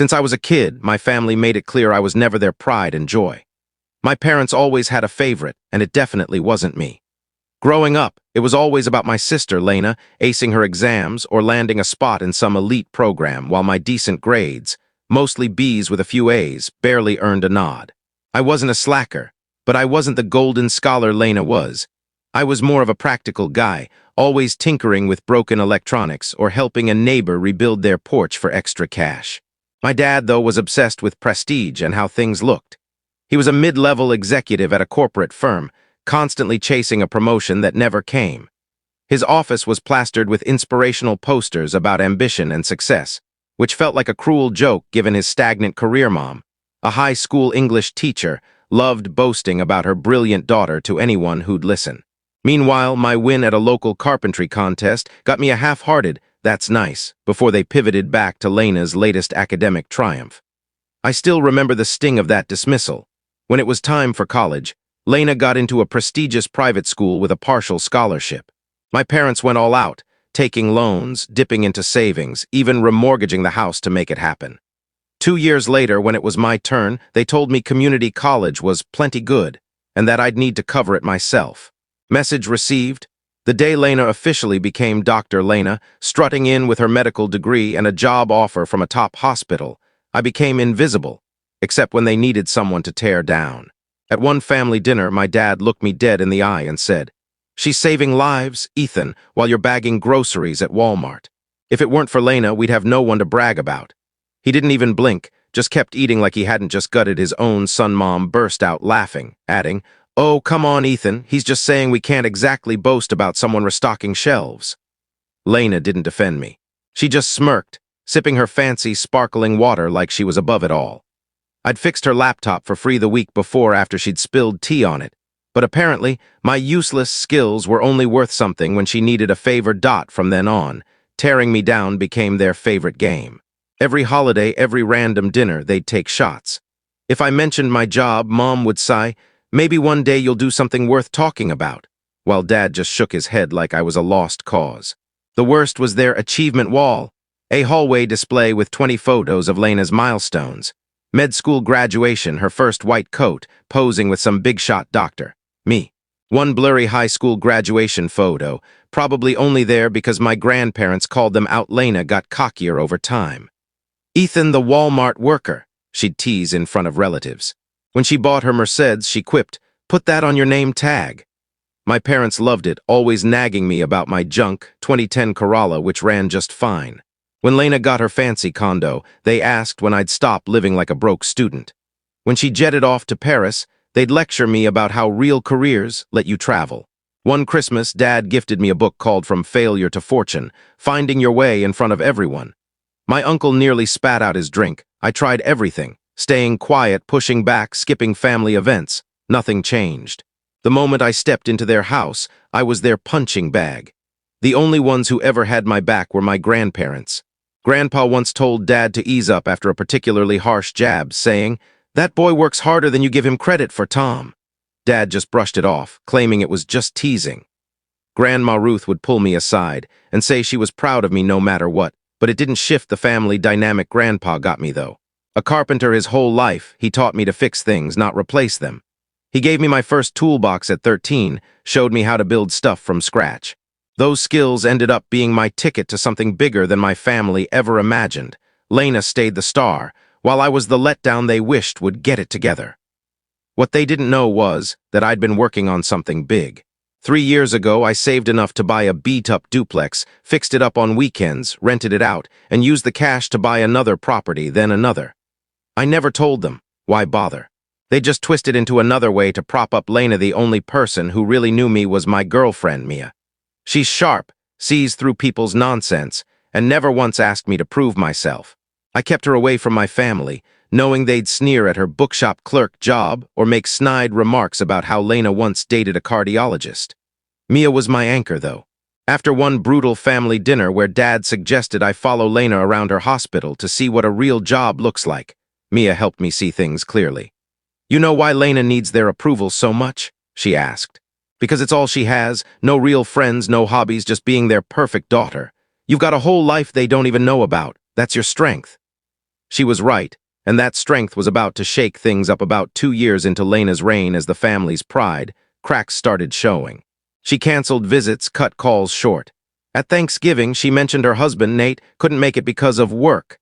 Since I was a kid, my family made it clear I was never their pride and joy. My parents always had a favorite, and it definitely wasn't me. Growing up, it was always about my sister, Lena, acing her exams or landing a spot in some elite program, while my decent grades, mostly B's with a few A's, barely earned a nod. I wasn't a slacker, but I wasn't the golden scholar Lena was. I was more of a practical guy, always tinkering with broken electronics or helping a neighbor rebuild their porch for extra cash. My dad, though, was obsessed with prestige and how things looked. He was a mid-level executive at a corporate firm, constantly chasing a promotion that never came. His office was plastered with inspirational posters about ambition and success, which felt like a cruel joke given his stagnant career. Mom, a high school English teacher, loved boasting about her brilliant daughter to anyone who'd listen. Meanwhile, my win at a local carpentry contest got me a half-hearted "that's nice" before they pivoted back to Lena's latest academic triumph. I still remember the sting of that dismissal. When it was time for college, Lena got into a prestigious private school with a partial scholarship. My parents went all out, taking loans, dipping into savings, even remortgaging the house to make it happen. 2 years later, when it was my turn, they told me community college was plenty good, and that I'd need to cover it myself. Message received. The day Lena officially became Dr. Lena, strutting in with her medical degree and a job offer from a top hospital, I became invisible, except when they needed someone to tear down. At one family dinner, my dad looked me dead in the eye and said, "She's saving lives, Ethan, while you're bagging groceries at Walmart. If it weren't for Lena, we'd have no one to brag about." He didn't even blink, just kept eating like he hadn't just gutted his own son. Mom burst out laughing, adding, "Oh, come on, Ethan, he's just saying we can't exactly boast about someone restocking shelves." Lena didn't defend me. She just smirked, sipping her fancy, sparkling water like she was above it all. I'd fixed her laptop for free the week before after she'd spilled tea on it, but apparently my useless skills were only worth something when she needed a favor. From then on, tearing me down became their favorite game. Every holiday, every random dinner, they'd take shots. If I mentioned my job, Mom would sigh, "Maybe one day you'll do something worth talking about," while Dad just shook his head like I was a lost cause. The worst was their achievement wall, a hallway display with 20 photos of Lena's milestones. Med school graduation, her first white coat, posing with some big-shot doctor. Me. One blurry high school graduation photo, probably only there because my grandparents called them out. Lena got cockier over time. "Ethan, the Walmart worker," she'd tease in front of relatives. When she bought her Mercedes, she quipped, "Put that on your name tag." My parents loved it, always nagging me about my junk 2010 Corolla, which ran just fine. When Lena got her fancy condo, they asked when I'd stop living like a broke student. When she jetted off to Paris, they'd lecture me about how real careers let you travel. One Christmas, Dad gifted me a book called From Failure to Fortune, Finding Your Way in Front of Everyone. My uncle nearly spat out his drink. I tried everything, staying quiet, pushing back, skipping family events. Nothing changed. The moment I stepped into their house, I was their punching bag. The only ones who ever had my back were my grandparents. Grandpa once told Dad to ease up after a particularly harsh jab, saying, "That boy works harder than you give him credit for, Tom." Dad just brushed it off, claiming it was just teasing. Grandma Ruth would pull me aside and say she was proud of me no matter what, but it didn't shift the family dynamic. Grandpa got me, though. A carpenter his whole life, he taught me to fix things, not replace them. He gave me my first toolbox at 13, showed me how to build stuff from scratch. Those skills ended up being my ticket to something bigger than my family ever imagined. Lena stayed the star, while I was the letdown they wished would get it together. What they didn't know was that I'd been working on something big. 3 years ago, I saved enough to buy a beat-up duplex, fixed it up on weekends, rented it out, and used the cash to buy another property, then another. I never told them. Why bother? They just twisted into another way to prop up Lena. The only person who really knew me was my girlfriend, Mia. She's sharp, sees through people's nonsense, and never once asked me to prove myself. I kept her away from my family, knowing they'd sneer at her bookshop clerk job or make snide remarks about how Lena once dated a cardiologist. Mia was my anchor, though. After one brutal family dinner where Dad suggested I follow Lena around her hospital to see what a real job looks like, Mia helped me see things clearly. "You know why Lena needs their approval so much?" she asked. "Because it's all she has, no real friends, no hobbies, just being their perfect daughter. You've got a whole life they don't even know about. That's your strength." She was right, and that strength was about to shake things up about 2 years into Lena's reign as the family's pride. Cracks started showing. She canceled visits, cut calls short. At Thanksgiving, she mentioned her husband, Nate, couldn't make it because of work.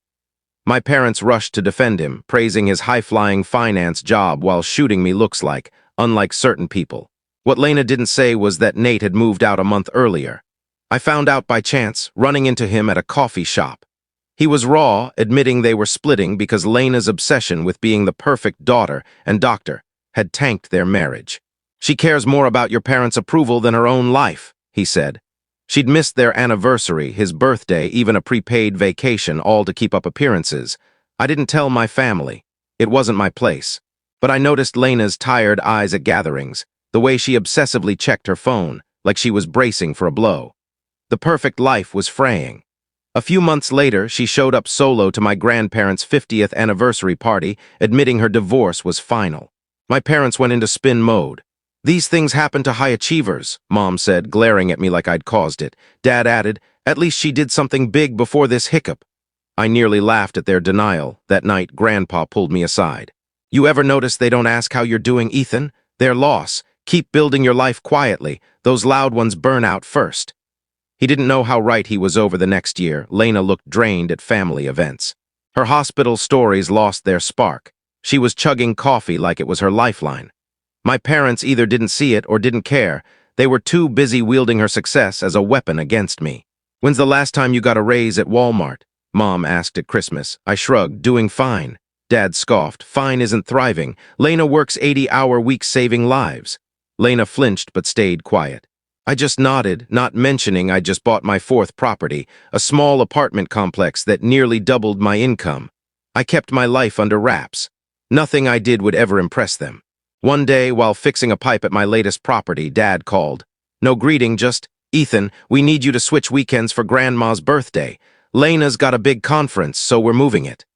My parents rushed to defend him, praising his high-flying finance job while shooting me looks like, unlike certain people. What Lena didn't say was that Nate had moved out a month earlier. I found out by chance, running into him at a coffee shop. He was raw, admitting they were splitting because Lena's obsession with being the perfect daughter and doctor had tanked their marriage. She cares more about your parents' approval than her own life, he said. She'd missed their anniversary, his birthday, even a prepaid vacation, all to keep up appearances. I didn't tell my family. It wasn't my place. But I noticed Lena's tired eyes at gatherings, the way she obsessively checked her phone, like she was bracing for a blow. The perfect life was fraying. A few months later, she showed up solo to my grandparents' 50th anniversary party, admitting her divorce was final. My parents went into spin mode. "These things happen to high achievers," Mom said, glaring at me like I'd caused it. Dad added, "At least she did something big before this hiccup." I nearly laughed at their denial. That night, Grandpa pulled me aside. "You ever notice they don't ask how you're doing, Ethan? Their loss. Keep building your life quietly. Those loud ones burn out first." He didn't know how right he was. Over the next year, Lena looked drained at family events. Her hospital stories lost their spark. She was chugging coffee like it was her lifeline. My parents either didn't see it or didn't care. They were too busy wielding her success as a weapon against me. "When's the last time you got a raise at Walmart?" Mom asked at Christmas. I shrugged, "Doing fine." Dad scoffed, "Fine isn't thriving. Lena works 80-hour weeks saving lives." Lena flinched but stayed quiet. I just nodded, not mentioning I just bought my 4th property, a small apartment complex that nearly doubled my income. I kept my life under wraps. Nothing I did would ever impress them. One day, while fixing a pipe at my latest property, Dad called. No greeting, just, "Ethan, we need you to switch weekends for Grandma's birthday. Lena's got a big conference, so we're moving it."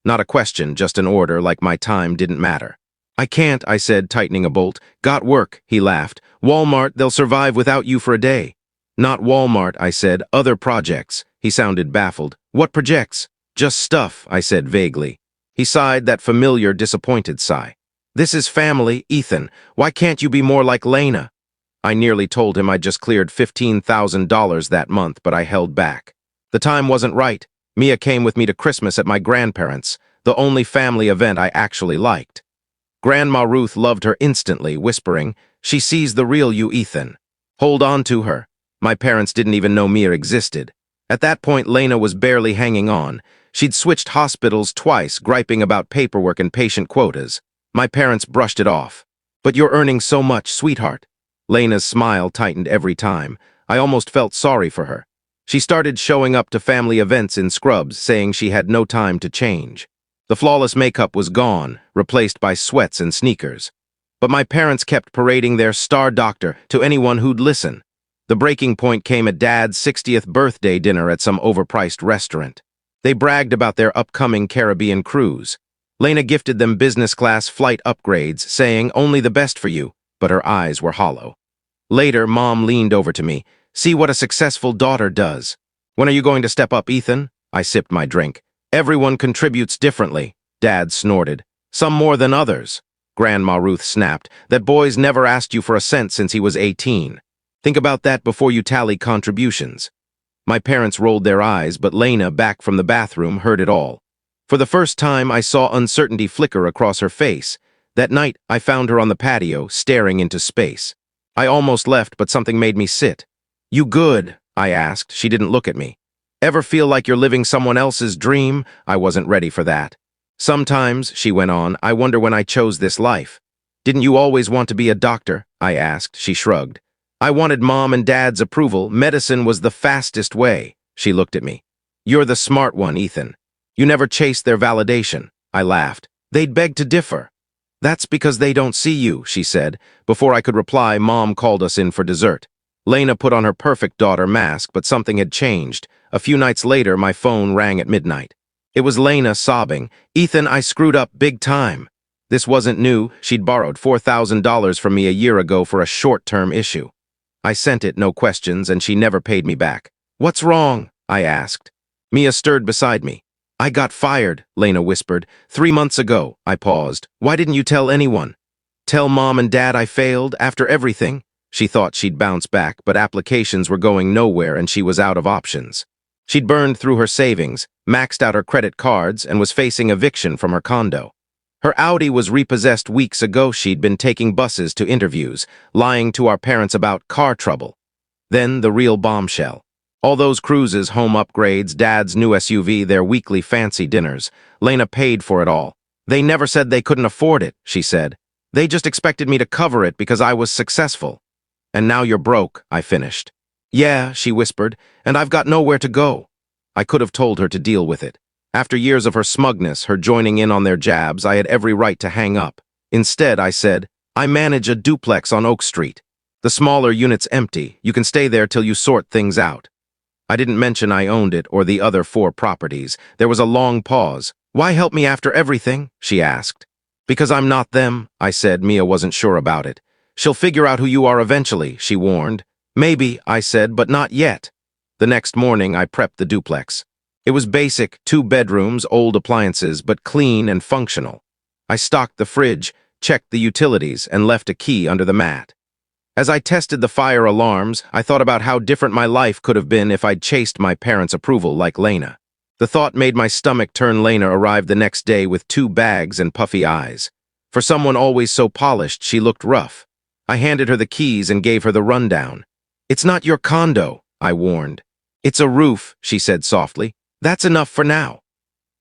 Not a question, just an order, like my time didn't matter. "I can't," I said, tightening a bolt. "Got work," he laughed. "Walmart, they'll survive without you for a day." "Not Walmart," I said. "Other projects." He sounded baffled. "What projects?" "Just stuff," I said vaguely. He sighed, that familiar, disappointed sigh. "This is family, Ethan. Why can't you be more like Lena?" I nearly told him I'd just cleared $15,000 that month, but I held back. The time wasn't right. Mia came with me to Christmas at my grandparents', the only family event I actually liked. Grandma Ruth loved her instantly, whispering, "She sees the real you, Ethan. Hold on to her." My parents didn't even know Mia existed. At that point, Lena was barely hanging on. She'd switched hospitals twice, griping about paperwork and patient quotas. My parents brushed it off. "But you're earning so much, sweetheart." Lena's smile tightened every time. I almost felt sorry for her. She started showing up to family events in scrubs, saying she had no time to change. The flawless makeup was gone, replaced by sweats and sneakers. But my parents kept parading their star doctor to anyone who'd listen. The breaking point came at Dad's 60th birthday dinner at some overpriced restaurant. They bragged about their upcoming Caribbean cruise. Lena gifted them business-class flight upgrades, saying, "Only the best for you," but her eyes were hollow. Later, Mom leaned over to me. "See what a successful daughter does." "When are you going to step up, Ethan?" I sipped my drink. "Everyone contributes differently," Dad snorted. "Some more than others." Grandma Ruth snapped. "That boy's never asked you for a cent since he was 18. Think about that before you tally contributions." My parents rolled their eyes, but Lena, back from the bathroom, heard it all. For the first time, I saw uncertainty flicker across her face. That night, I found her on the patio, staring into space. I almost left, but something made me sit. "You good?" I asked. She didn't look at me. "Ever feel like you're living someone else's dream?" I wasn't ready for that. "Sometimes," she went on, "I wonder when I chose this life." "Didn't you always want to be a doctor?" I asked. She shrugged. "I wanted Mom and Dad's approval. Medicine was the fastest way." She looked at me. "You're the smart one, Ethan. You never chased their validation." I laughed. "They'd beg to differ." "That's because they don't see you," she said. Before I could reply, Mom called us in for dessert. Lena put on her perfect daughter mask, but something had changed. A few nights later, my phone rang at midnight. It was Lena sobbing. "Ethan, I screwed up big time." This wasn't new. She'd borrowed $4,000 from me a year ago for a short-term issue. I sent it, no questions, and she never paid me back. "What's wrong?" I asked. Mia stirred beside me. I got fired, Lena whispered. 3 months ago. I paused. Why didn't you tell anyone? Tell Mom and Dad I failed after everything? She thought she'd bounce back, but applications were going nowhere and she was out of options. She'd burned through her savings, maxed out her credit cards, and was facing eviction from her condo. Her Audi was repossessed weeks ago. She'd been taking buses to interviews, lying to our parents about car trouble. Then the real bombshell. All those cruises, home upgrades, Dad's new SUV, their weekly fancy dinners. Lena paid for it all. They never said they couldn't afford it, she said. They just expected me to cover it because I was successful. And now you're broke, I finished. Yeah, she whispered, and I've got nowhere to go. I could have told her to deal with it. After years of her smugness, her joining in on their jabs, I had every right to hang up. Instead, I said, I manage a duplex on Oak Street. The smaller unit's empty. You can stay there till you sort things out. I didn't mention I owned it or the other 4 properties. There was a long pause. Why help me after everything? She asked. Because I'm not them, I said. Mia wasn't sure about it. She'll figure out who you are eventually, she warned. Maybe, I said, but not yet. The next morning, I prepped the duplex. It was basic, 2 bedrooms, old appliances, but clean and functional. I stocked the fridge, checked the utilities, and left a key under the mat. As I tested the fire alarms, I thought about how different my life could have been if I'd chased my parents' approval like Lena. The thought made my stomach turn. Lena arrived the next day with 2 bags and puffy eyes. For someone always so polished, she looked rough. I handed her the keys and gave her the rundown. It's not your condo, I warned. It's a roof, she said softly. That's enough for now.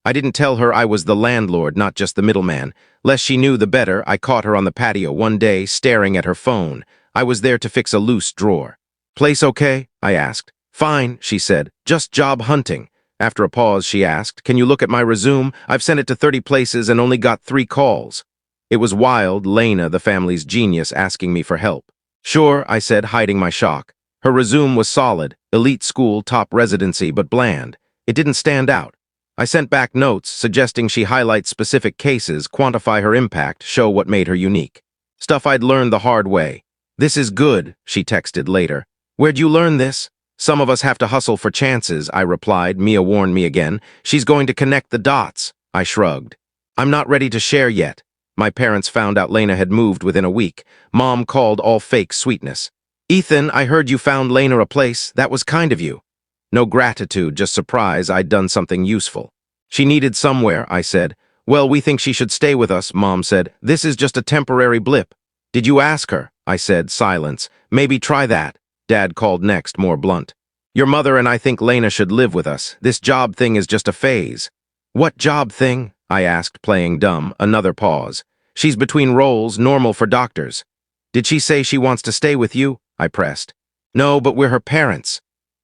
I didn't tell her I was the landlord, not just the middleman. Less she knew, the better. I caught her on the patio one day, staring at her phone. I was there to fix a loose drawer. Place okay? I asked. Fine, she said. Just job hunting. After a pause, she asked, can you look at my resume? I've sent it to 30 places and only got 3 calls. It was wild, Lena, the family's genius, asking me for help. Sure, I said, hiding my shock. Her resume was solid, elite school, top residency, but bland. It didn't stand out. I sent back notes suggesting she highlight specific cases, quantify her impact, show what made her unique. Stuff I'd learned the hard way. This is good, she texted later. Where'd you learn this? Some of us have to hustle for chances, I replied. Mia warned me again. She's going to connect the dots. I shrugged. I'm not ready to share yet. My parents found out Lena had moved within a week. Mom called all fake sweetness. Ethan, I heard you found Lena a place. That was kind of you. No gratitude, just surprise I'd done something useful. She needed somewhere, I said. Well, we think she should stay with us, Mom said. This is just a temporary blip. Did you ask her? I said. Silence. Maybe try that. Dad called next, more blunt. Your mother and I think Lena should live with us. This job thing is just a phase. What job thing? I asked, playing dumb. Another pause. She's between roles, normal for doctors. Did she say she wants to stay with you? I pressed. No, but we're her parents.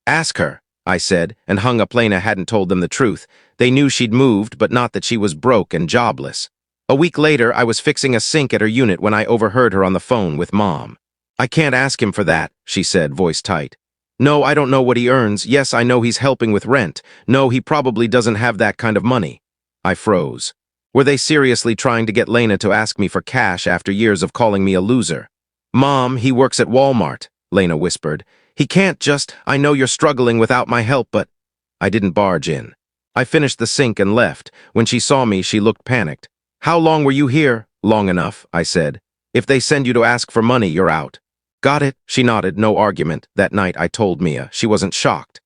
Ask her, I said, and hung up. Lena hadn't told them the truth. They knew she'd moved, but not that she was broke and jobless. A week later, I was fixing a sink at her unit when I overheard her on the phone with Mom. I can't ask him for that, she said, voice tight. No, I don't know what he earns. Yes, I know he's helping with rent. No, he probably doesn't have that kind of money. I froze. Were they seriously trying to get Lena to ask me for cash after years of calling me a loser? Mom, he works at Walmart, Lena whispered. He can't just, I know you're struggling without my help, but... I didn't barge in. I finished the sink and left. When she saw me, she looked panicked. How long were you here? Long enough, I said. If they send you to ask for money, you're out. Got it, she nodded, no argument. That night, I told Mia. She wasn't shocked.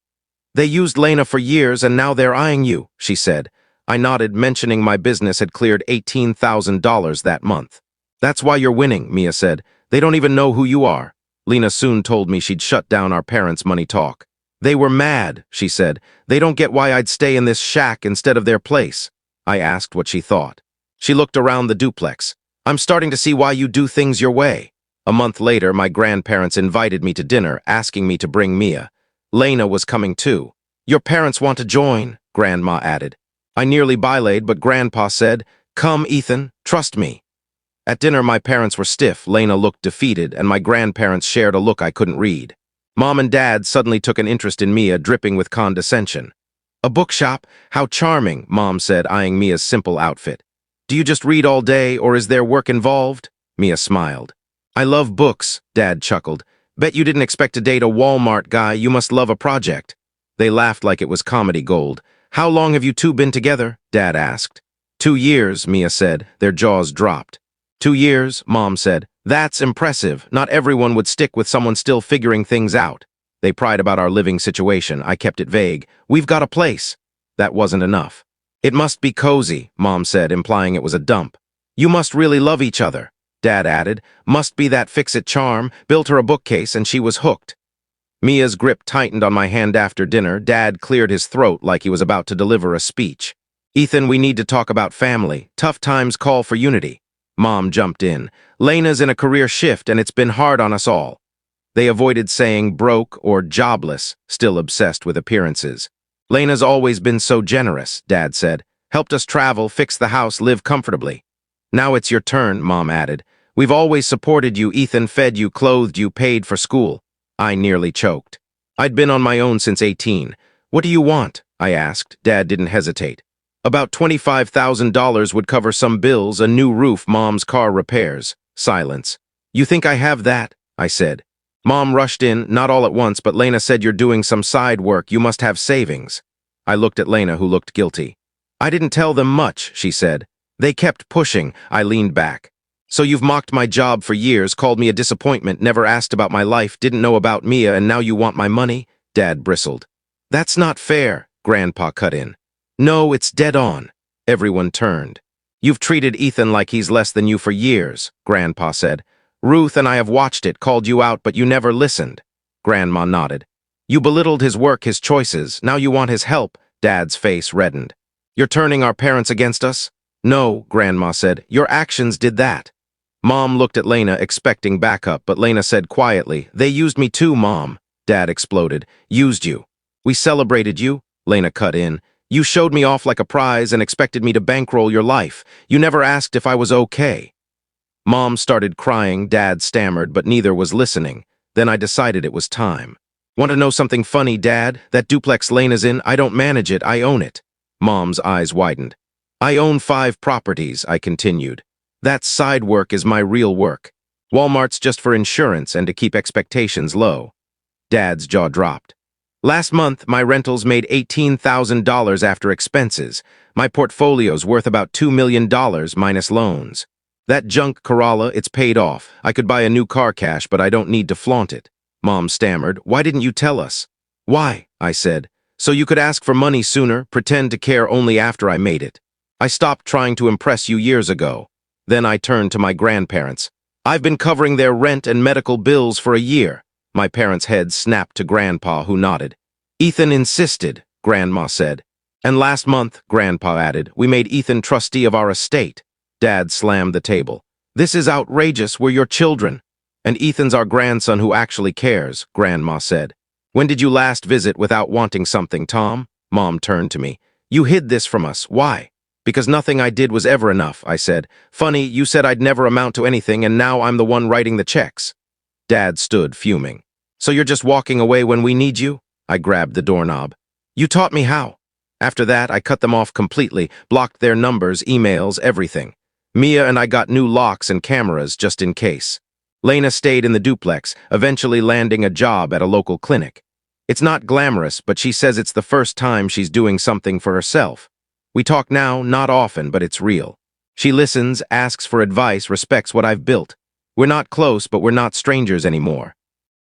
They used Lena for years and now they're eyeing you, she said. I nodded, mentioning my business had cleared $18,000 that month. That's why you're winning, Mia said. They don't even know who you are. Lena soon told me she'd shut down our parents' money talk. They were mad, she said. They don't get why I'd stay in this shack instead of their place. I asked what she thought. She looked around the duplex. I'm starting to see why you do things your way. A month later, my grandparents invited me to dinner, asking me to bring Mia. Lena was coming too. Your parents want to join, Grandma added. I nearly bailaed, but Grandpa said, Come, Ethan, trust me. At dinner, my parents were stiff. Lena looked defeated, and my grandparents shared a look I couldn't read. Mom and Dad suddenly took an interest in Mia, dripping with condescension. A bookshop? How charming, Mom said, eyeing Mia's simple outfit. Do you just read all day, or is there work involved? Mia smiled. I love books, Dad chuckled. Bet you didn't expect to date a Walmart guy. You must love a project. They laughed like it was comedy gold. How long have you two been together? Dad asked. 2 years, Mia said. Their jaws dropped. 2 years, Mom said. That's impressive. Not everyone would stick with someone still figuring things out. They pried about our living situation. I kept it vague. We've got a place. That wasn't enough. It must be cozy, Mom said, implying it was a dump. You must really love each other, Dad added. Must be that fix-it charm. Built her a bookcase and she was hooked. Mia's grip tightened on my hand after dinner. Dad cleared his throat like he was about to deliver a speech. Ethan, we need to talk about family. Tough times call for unity. Mom jumped in. Lena's in a career shift and it's been hard on us all. They avoided saying broke or jobless, still obsessed with appearances. Lena's always been so generous, Dad said. Helped us travel, fix the house, live comfortably. Now it's your turn, Mom added. We've always supported you, Ethan, fed you, clothed you, paid for school. I nearly choked. I'd been on my own since 18. What do you want? I asked. Dad didn't hesitate. About $25,000 would cover some bills, a new roof, Mom's car repairs. Silence. You think I have that? I said. Mom rushed in, not all at once, but Lena said you're doing some side work, you must have savings. I looked at Lena, who looked guilty. I didn't tell them much, she said. They kept pushing. I leaned back. So you've mocked my job for years, called me a disappointment, never asked about my life, didn't know about Mia, and now you want my money? Dad bristled. That's not fair, Grandpa cut in. No, it's dead on. Everyone turned. You've treated Ethan like he's less than you for years, Grandpa said. Ruth and I have watched it, called you out, but you never listened. Grandma nodded. You belittled his work, his choices. Now you want his help. Dad's face reddened. You're turning our parents against us? No, Grandma said. Your actions did that. Mom looked at Lena, expecting backup, but Lena said quietly, They used me too, Mom. Dad exploded. Used you. We celebrated you, Lena cut in. You showed me off like a prize and expected me to bankroll your life. You never asked if I was okay. Mom started crying, Dad stammered, but neither was listening. Then I decided it was time. Want to know something funny, Dad? That duplex Lena's in, I don't manage it, I own it. Mom's eyes widened. I own 5 properties, I continued. That side work is my real work. Walmart's just for insurance and to keep expectations low. Dad's jaw dropped. Last month, my rentals made $18,000 after expenses. My portfolio's worth about $2 million minus loans. That junk Corolla, it's paid off. I could buy a new car cash, but I don't need to flaunt it. Mom stammered. Why didn't you tell us? Why? I said. So you could ask for money sooner, pretend to care only after I made it. I stopped trying to impress you years ago. Then I turned to my grandparents. I've been covering their rent and medical bills for a year. My parents' heads snapped to Grandpa, who nodded. Ethan insisted, Grandma said. And last month, Grandpa added, we made Ethan trustee of our estate. Dad slammed the table. This is outrageous, we're your children. And Ethan's our grandson who actually cares, Grandma said. When did you last visit without wanting something, Tom? Mom turned to me. You hid this from us, why? Because nothing I did was ever enough, I said. Funny, you said I'd never amount to anything and now I'm the one writing the checks. Dad stood, fuming. So you're just walking away when we need you? I grabbed the doorknob. You taught me how. After that, I cut them off completely, blocked their numbers, emails, everything. Mia and I got new locks and cameras just in case. Lena stayed in the duplex, eventually landing a job at a local clinic. It's not glamorous, but she says it's the first time she's doing something for herself. We talk now, not often, but it's real. She listens, asks for advice, respects what I've built. We're not close, but we're not strangers anymore.